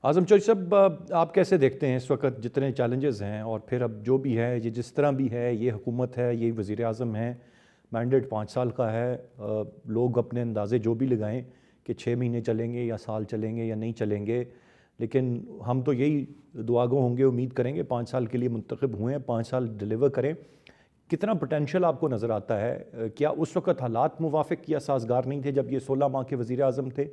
आज़म चौधरी साहब, आप कैसे देखते हैं इस वक्त जितने चैलेंजेस हैं और फिर अब जो भी है, ये जिस तरह भी है, ये हुकूमत है, ये वज़ीर आज़म है, मैंडेट 5 साल का है। लोग अपने अंदाज़े जो भी लगाएं कि 6 महीने चलेंगे या साल चलेंगे या नहीं चलेंगे, लेकिन हम तो यही दुआगो होंगे, उम्मीद करेंगे 5 साल के लिए मुंतखब हुए हैं, 5 साल डिलीवर करें। कितना पोटेंशियल आपको नज़र आता है? क्या उस वक्त हालात मुवाफ़िक या साजगार नहीं थे जब ये 16 माह के वज़ीर आज़म थे?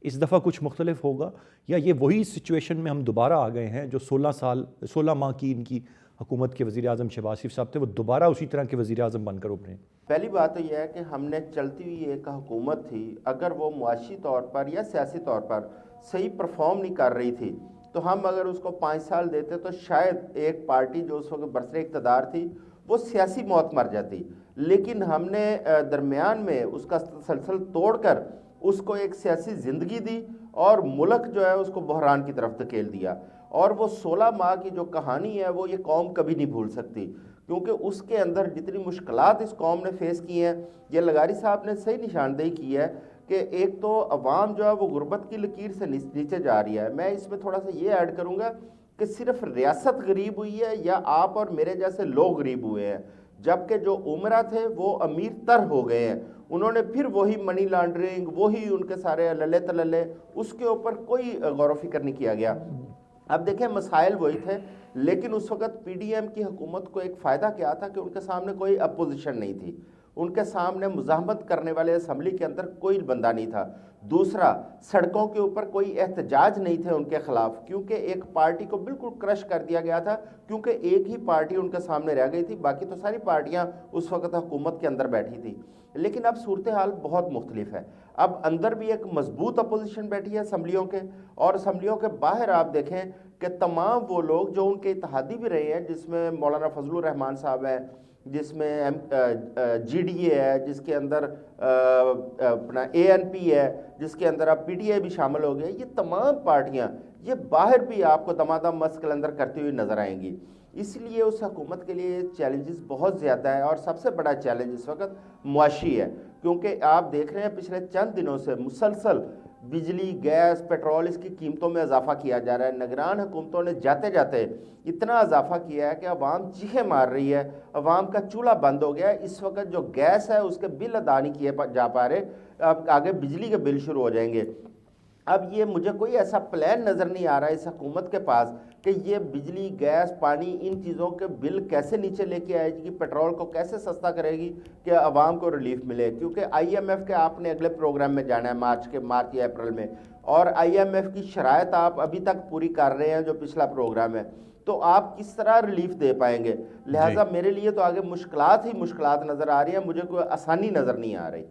इस दफ़ा कुछ मुख्तलिफ होगा, या ये वही सिचुएशन में हम दोबारा आ गए हैं जो 16 माह की इनकी हुकूमत के वज़ीर आज़म शहबाज शरीफ साहब थे, वो दोबारा उसी तरह के वज़ीर आज़म बनकर उभरे? पहली बात तो यह है कि हमने चलती हुई एक हुकूमत थी, अगर वो मुआशी तौर पर या सियासी तौर पर सही परफॉर्म नहीं कर रही थी तो हम अगर उसको 5 साल देते तो शायद एक पार्टी जो उस वक्त बरसरे इक़्तिदार थी वो सियासी मौत मर जाती। लेकिन हमने दरमियान में उसका तसलसल तोड़कर उसको एक सियासी ज़िंदगी दी और मुल्क जो है उसको बहरान की तरफ धकेल दिया। और वो 16 माह की जो कहानी है वो ये कौम कभी नहीं भूल सकती, क्योंकि उसके अंदर जितनी मुश्किलात इस कौम ने फेस की हैं, ये लगारी साहब ने सही निशानदेही की है कि एक तो अवाम जो है वो गुर्बत की लकीर से नीचे जा रही है। मैं इसमें थोड़ा सा ये ऐड करूँगा कि सिर्फ रियासत गरीब हुई है या आप और मेरे जैसे लोग गरीब हुए हैं, जबकि जो उमरा थे वो अमीर तर हो गए हैं। उन्होंने फिर वही मनी लॉन्ड्रिंग, वही उनके सारे लल्ले तलल्ले, उसके ऊपर कोई गौर व फिक्र नहीं किया गया। अब देखें, मसाइल वही थे, लेकिन उस वक्त पीडीएम की हुकूमत को एक फ़ायदा क्या था कि उनके सामने कोई अपोजिशन नहीं थी, उनके सामने मुज़ाहमत करने वाले असम्बली के अंदर कोई बंदा नहीं था। दूसरा, सड़कों के ऊपर कोई एहतजाज नहीं थे उनके खिलाफ, क्योंकि एक पार्टी को बिल्कुल क्रश कर दिया गया था, क्योंकि एक ही पार्टी उनके सामने रह गई थी, बाकी तो सारी पार्टियां उस वक्त हुकूमत के अंदर बैठी थी। लेकिन अब सूरत हाल बहुत मुख्तलिफ है। अब अंदर भी एक मजबूत अपोजिशन बैठी है असम्बलियों के, और असम्बलियों के बाहर आप देखें कि तमाम वो लोग जो उनके इत्तेहादी भी रहे हैं, जिसमें मौलाना फजलुर रहमान साहब हैं, जिसमें जीडीए है, जिसके अंदर अपना एएनपी है, जिसके अंदर अब पीटीआई भी शामिल हो गए, ये तमाम पार्टियां ये बाहर भी आपको दमादम मस्क के अंदर करती हुई नजर आएंगी। इसलिए उस हुकूमत के लिए चैलेंजेस बहुत ज़्यादा है, और सबसे बड़ा चैलेंज इस वक्त मुआशी है, क्योंकि आप देख रहे हैं पिछले चंद दिनों से मुसलसल बिजली, गैस, पेट्रोल, इसकी कीमतों में इजाफा किया जा रहा है। निगरान हुकूमतों ने जाते जाते इतना इजाफा किया है कि अवाम चीखें मार रही है, अवाम का चूल्हा बंद हो गया है। इस वक्त जो गैस है उसके बिल अदा नहीं किए जा पा रहे, अब आगे बिजली के बिल शुरू हो जाएंगे। अब ये मुझे कोई ऐसा प्लान नज़र नहीं आ रहा है इस हुकूमत के पास कि ये बिजली, गैस, पानी, इन चीज़ों के बिल कैसे नीचे लेके आएगी, पेट्रोल को कैसे सस्ता करेगी कि आवाम को रिलीफ मिले। क्योंकि आईएमएफ के आपने अगले प्रोग्राम में जाना है मार्च या अप्रैल में, और आईएमएफ की शराइत आप अभी तक पूरी कर रहे हैं जो पिछला प्रोग्राम है, तो आप किस तरह रिलीफ दे पाएंगे? लिहाजा मेरे लिए तो आगे मुश्किलात ही मुश्किलात नज़र आ रही है, मुझे कोई आसानी नज़र नहीं आ रही।